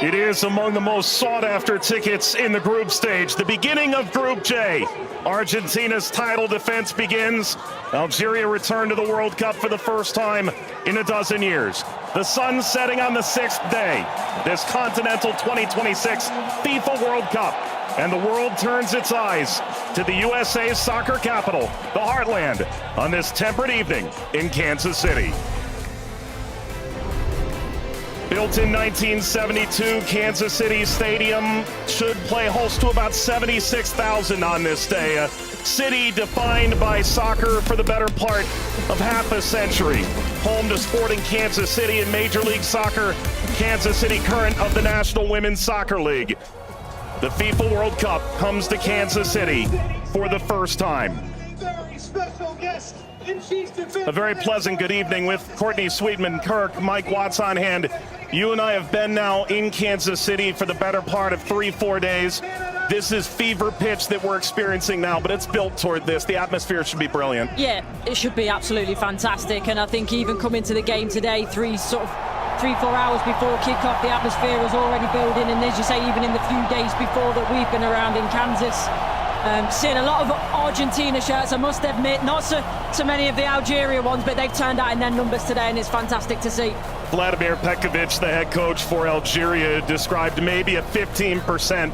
It is among the most sought-after tickets in the group stage. The beginning of Group J. Argentina's title defense begins. Algeria returned to the World Cup for the first time in a dozen years. The sun setting on the sixth day. This Continental 2026 FIFA World Cup. And the world turns its eyes to the USA's soccer capital, the Heartland, on this temperate evening in Kansas City. Built in 1972, Kansas City Stadium should play host to about 76,000 on this day. A city defined by soccer for the better part of half a century. Home to Sporting Kansas City in Major League Soccer, Kansas City current of the National Women's Soccer League. The FIFA World Cup comes to Kansas City for the first time. A very pleasant good evening with Courtney Sweetman-Kirk, Mike Watts on hand. You and I have been now in Kansas City for the better part of 3-4 days. This is fever pitch that we're experiencing now, but it's built toward this. The atmosphere should be brilliant. Yeah, it should be absolutely fantastic. And I think even coming to the game today, 3-4 hours before kickoff, the atmosphere was already building. And as you say, even in the few days before that we've been around in Kansas, seeing a lot of Argentina shirts, I must admit, not so many of the Algeria ones, but they've turned out in their numbers today, and it's fantastic to see. Vladimir Petkovic, the head coach for Algeria, described maybe a 15%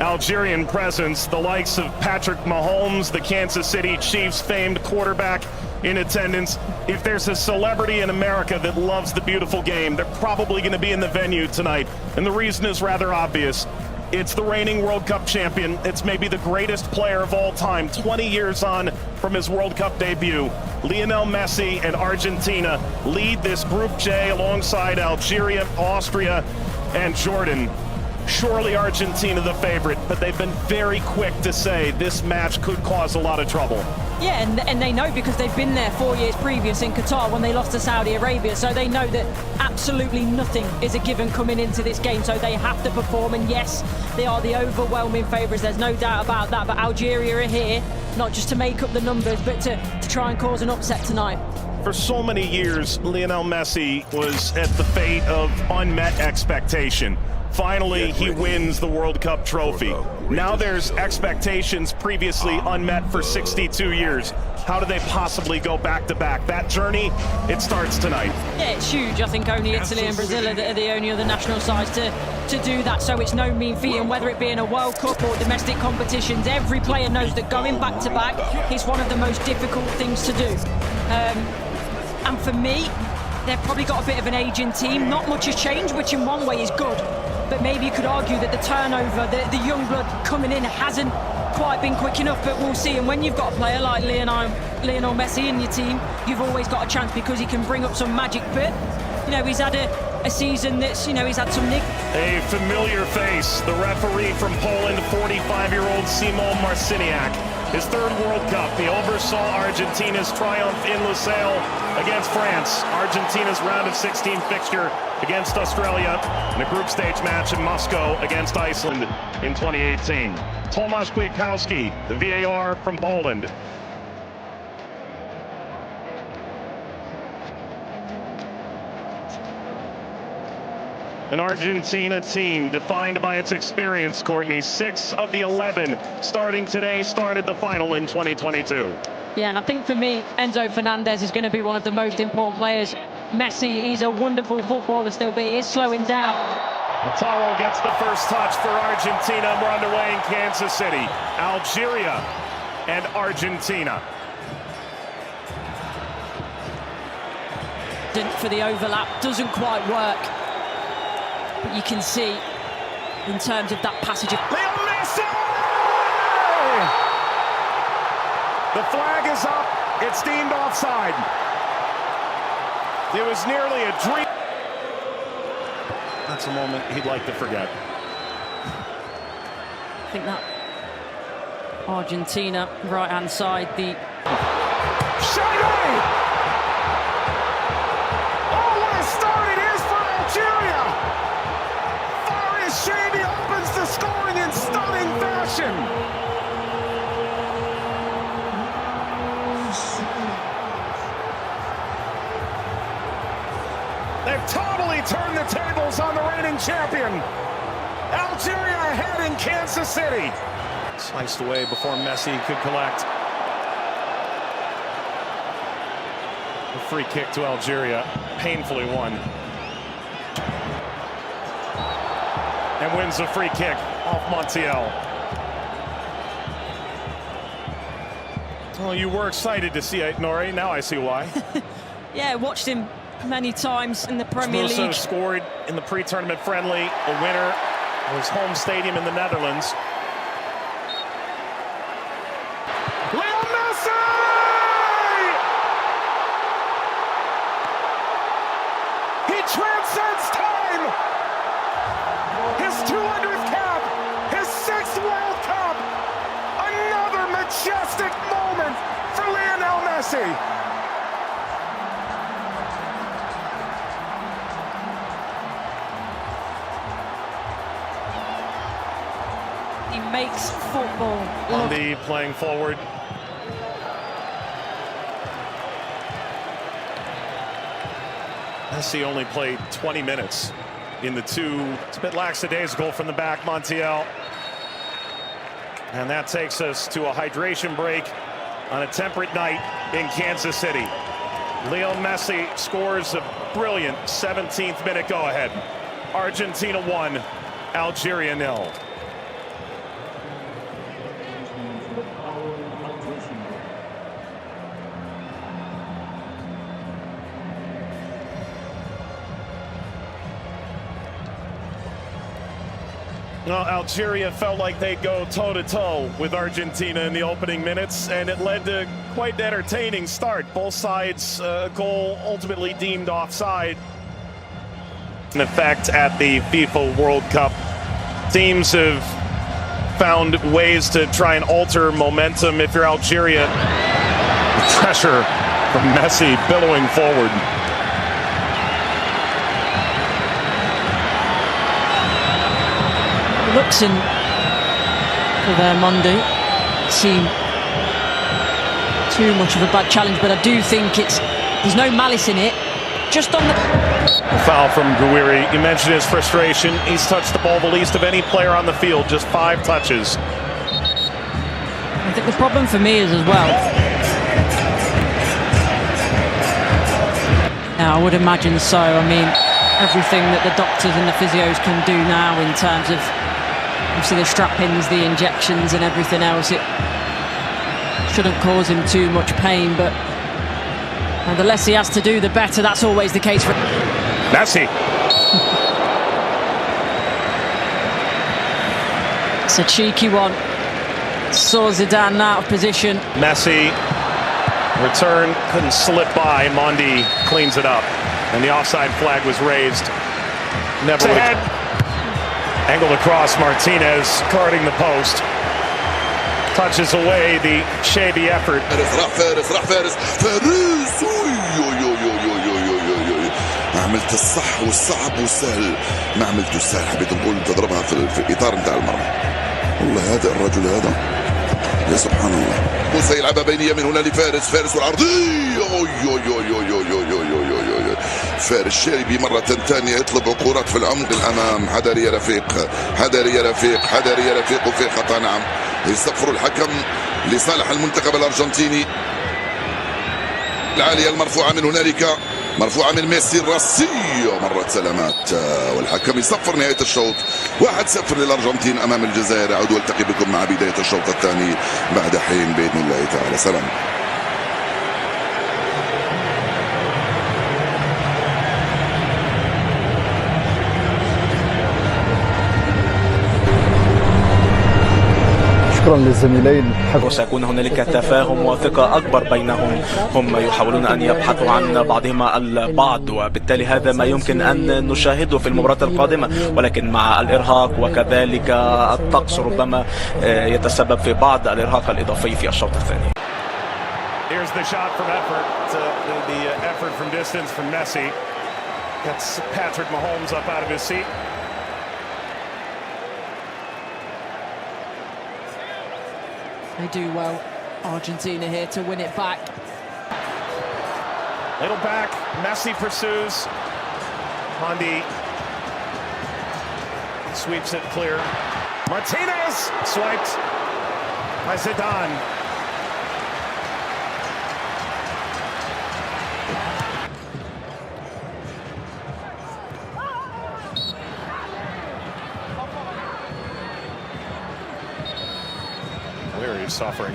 Algerian presence. The likes of Patrick Mahomes, the Kansas City Chiefs famed quarterback, in attendance. If there's a celebrity in America that loves the beautiful game, they're probably going to be in the venue tonight. And the reason is rather obvious. It's the reigning World Cup champion. It's maybe the greatest player of all time, 20 years on from his World Cup debut. Lionel Messi and Argentina lead this Group J alongside Algeria, Austria, and Jordan. Surely Argentina the favorite, but they've been very quick to say this match could cause a lot of trouble. Yeah, and they know because they've been there 4 years previous in Qatar when they lost to Saudi Arabia, so they know that absolutely nothing is a given coming into this game, so they have to perform. And yes, they are the overwhelming favourites, there's no doubt about that, but Algeria are here not just to make up the numbers, but to try and cause an upset tonight. For so many years, Lionel Messi was at the fate of unmet expectation. Finally, he wins the World Cup trophy. Now there's expectations previously unmet for 62 years. How do they possibly go back-to-back? That journey, it starts tonight. Yeah, it's huge. I think only Italy and Brazil are the only other national sides to do that, so it's no mean feat. And whether it be in a World Cup or domestic competitions, every player knows that going back-to-back is one of the most difficult things to do. And for me, they've probably got a bit of an aging team. Not much has changed, which in one way is good. But maybe you could argue that the turnover, the young blood coming in hasn't quite been quick enough, but we'll see. And when you've got a player like Lionel Messi in your team, you've always got a chance because he can bring up some magic. But, you know, he's had a season that's, you know, he's had some nick. A familiar face, the referee from Poland, 45-year-old Szymon Marciniak. His third World Cup, he oversaw Argentina's triumph in Lusail against France. Argentina's round of 16 fixture against Australia in a group stage match in Moscow against Iceland in 2018. Tomasz Kwiatkowski, the VAR from Poland. An Argentina team defined by its experience, Courtney. 6 of the 11 starting today started the final in 2022. Yeah, and I think for me, Enzo Fernandez is going to be one of the most important players. Messi, he's a wonderful footballer still, but he is slowing down. Lautaro gets the first touch for Argentina. We're underway in Kansas City. Algeria and Argentina. For the overlap, doesn't quite work. But you can see, in terms of that passage of... Leo Messi! The flag is up. It's deemed offside. It was nearly a dream. That's a moment he'd like to forget. I think that Argentina, right-hand side, the... Showdown! Oh, what a start it is for Algeria! Shady opens the scoring in stunning fashion. They've totally turned the tables on the reigning champion. Algeria ahead in Kansas City. Sliced away before Messi could collect. A free kick to Algeria, painfully won. And wins the free kick off Montiel. Well, you were excited to see it, Nori. Now I see why. Yeah, watched him many times in the Premier League. Also scored in the pre-tournament friendly, a winner of his home stadium in the Netherlands. Leo Messi! He transcends time! His 200th cap! His 6th World Cup! Another majestic moment for Lionel Messi! He makes football. Andy playing forward. Messi only played 20 minutes in the two. It's a bit lackadaisical from the back, Montiel. And that takes us to a hydration break on a temperate night in Kansas City. Leo Messi scores a brilliant 17th minute go-ahead. Argentina 1, Algeria 0. Well, Algeria felt like they'd go toe-to-toe with Argentina in the opening minutes, and it led to quite an entertaining start. Both sides, goal ultimately deemed offside. In effect at the FIFA World Cup, teams have found ways to try and alter momentum. If you're Algeria, pressure from Messi billowing forward. Looks in for their Monday. Seem too much of a bad challenge, but I do think there's no malice in it. Just on the foul from Gouiri. You mentioned his frustration. He's touched the ball the least of any player on the field, just 5 touches. I think the problem for me is as well. Now, I would imagine so. I mean, everything that the doctors and the physios can do now in terms of obviously the strap-ins, the injections and everything else, it shouldn't cause him too much pain, but the less he has to do, the better. That's always the case for Messi. It's a cheeky one. Saw Zidane out of position. Messi, return, couldn't slip by. Mondi cleans it up, and the offside flag was raised. Never ahead. Angled across, Martinez guarding the post. Touches away the shady effort. ما عملت الصح والصعب والسهل، ما عملت السهل. حبيت نقول تضربها في الاطار نتاع المرمى. والله هذا الرجل هذا يا سبحان الله. موسى يلعبها بينيه من هنا لفارس، فارس والعرضيه. فارس شاربي مرة ثانية يطلب كرات في العمق الأمام. حذر يا رفيق، حذر يا رفيق، حذر يا رفيق. وفي خطأ نعم. يصفر الحكم لصالح المنتخب الأرجنتيني. العالية المرفوعة من هنالك، مرفوعة من ميسي الراسية. مرت سلامات والحكم يصفر نهاية الشوط. 1-0 للأرجنتين أمام الجزائر. أعود والتقي بكم مع بداية الشوط الثاني بعد حين بإذن الله تعالى. سلام. شكرا للزميلين. وسيكون هنالك تفاهم وثقة أكبر بينهم. هم يحاولون أن يبحثوا عن بعضهما البعض، وبالتالي هذا ما يمكن أن نشاهده في المباراة القادمة، ولكن مع الإرهاق وكذلك الطقس ربما يتسبب في بعض الإرهاق الإضافي في الشوط الثاني. Here's the shot from effort. The effort from distance from Messi. Gets Patrick Mahomes up out of his seat. They do well, Argentina here, to win it back. Little back, Messi pursues. Mondi Sweeps it clear. Martinez swiped by Zidane. Where he's suffering.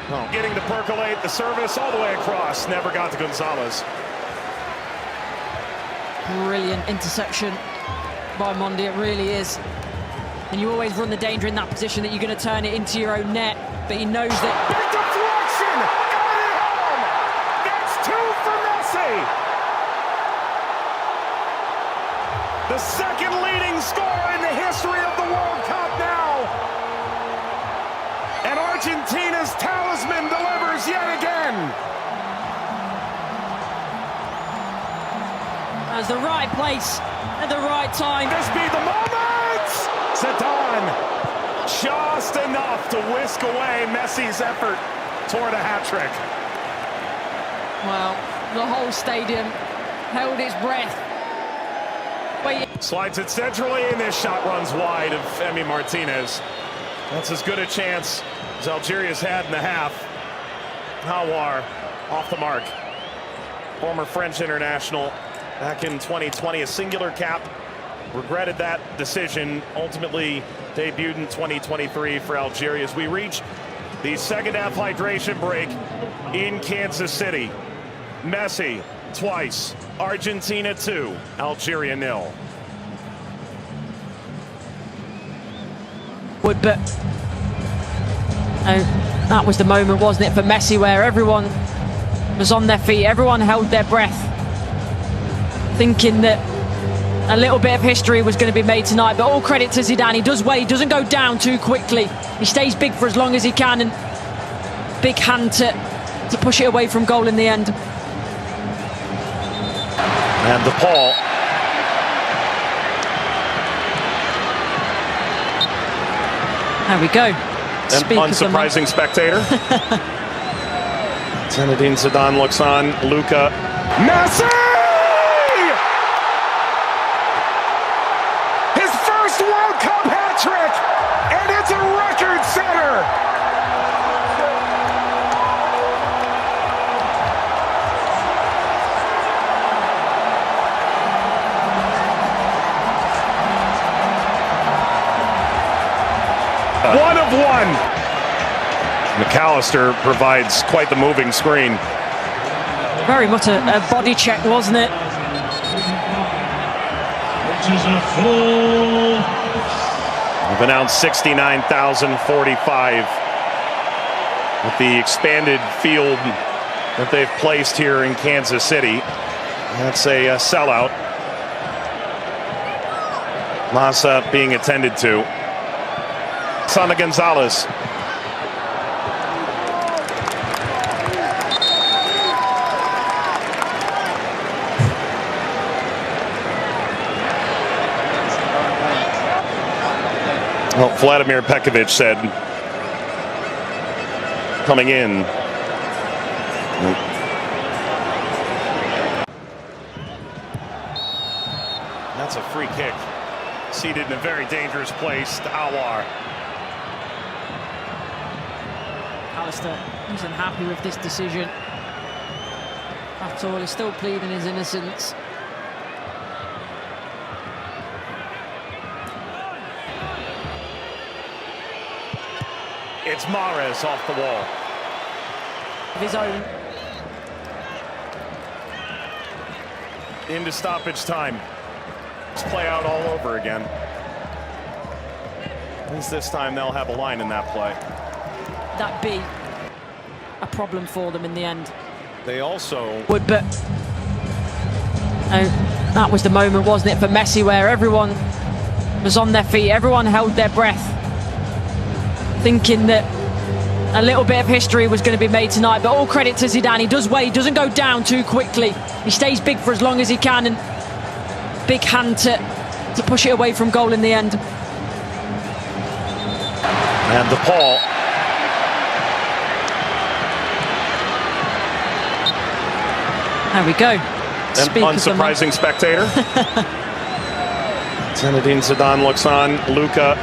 Oh. Getting to percolate the service all the way across. Never got to Gonzalez. Brilliant interception by Mondi, it really is. And you always run the danger in that position that you're going to turn it into your own net, but he knows that. Big deflection! Got it home! That's 2 for Messi! The second leading scorer in the history of the World Cup now! And Argentina's talisman delivers yet again! That's the right place at the right time. This be the moment! Zidane just enough to whisk away Messi's effort toward a hat-trick. Well, the whole stadium held its breath. Slides it centrally, and this shot runs wide of Emi Martinez. That's as good a chance as Algeria's had in the half. Hawar off the mark. Former French international back in 2020, a singular cap. Regretted that decision. Ultimately debuted in 2023 for Algeria as we reach the second half hydration break in Kansas City. Messi twice. Argentina 2, Algeria 0. But that was the moment, wasn't it, for Messi, where everyone was on their feet, everyone held their breath, thinking that a little bit of history was going to be made tonight. But all credit to Zidane. He does well, he doesn't go down too quickly. He stays big for as long as he can, and big hand to push it away from goal in the end. And DePaul. There we go. An unsurprising spectator. Zinedine Zidane looks on. Luka. Messi! His first World Cup hat-trick! And it's a record setter! One of one. McAllister provides quite the moving screen. Very much a body check, wasn't it? We've announced 69,045 with the expanded field that they've placed here in Kansas City. That's a sellout. Massa being attended to. Sana Gonzalez. Well, Vladimir Pekovic said coming in. That's a free kick. Seated in a very dangerous place to Hawar. Alistair isn't happy with this decision at all. He's still pleading his innocence. It's Mahrez off the wall. Of his own. Into stoppage time. Let's play out all over again. At least this time they'll have a line in that play. That be a problem for them in the end. They also But that was the moment, wasn't it, for Messi, where everyone was on their feet, everyone held their breath, thinking that a little bit of history was going to be made tonight. But all credit to Zidane. He does well, he doesn't go down too quickly. He stays big for as long as he can, and big hand to push it away from goal in the end. and DePaul. There we go. unsurprising spectator. Zinedine Zidane looks on. Luka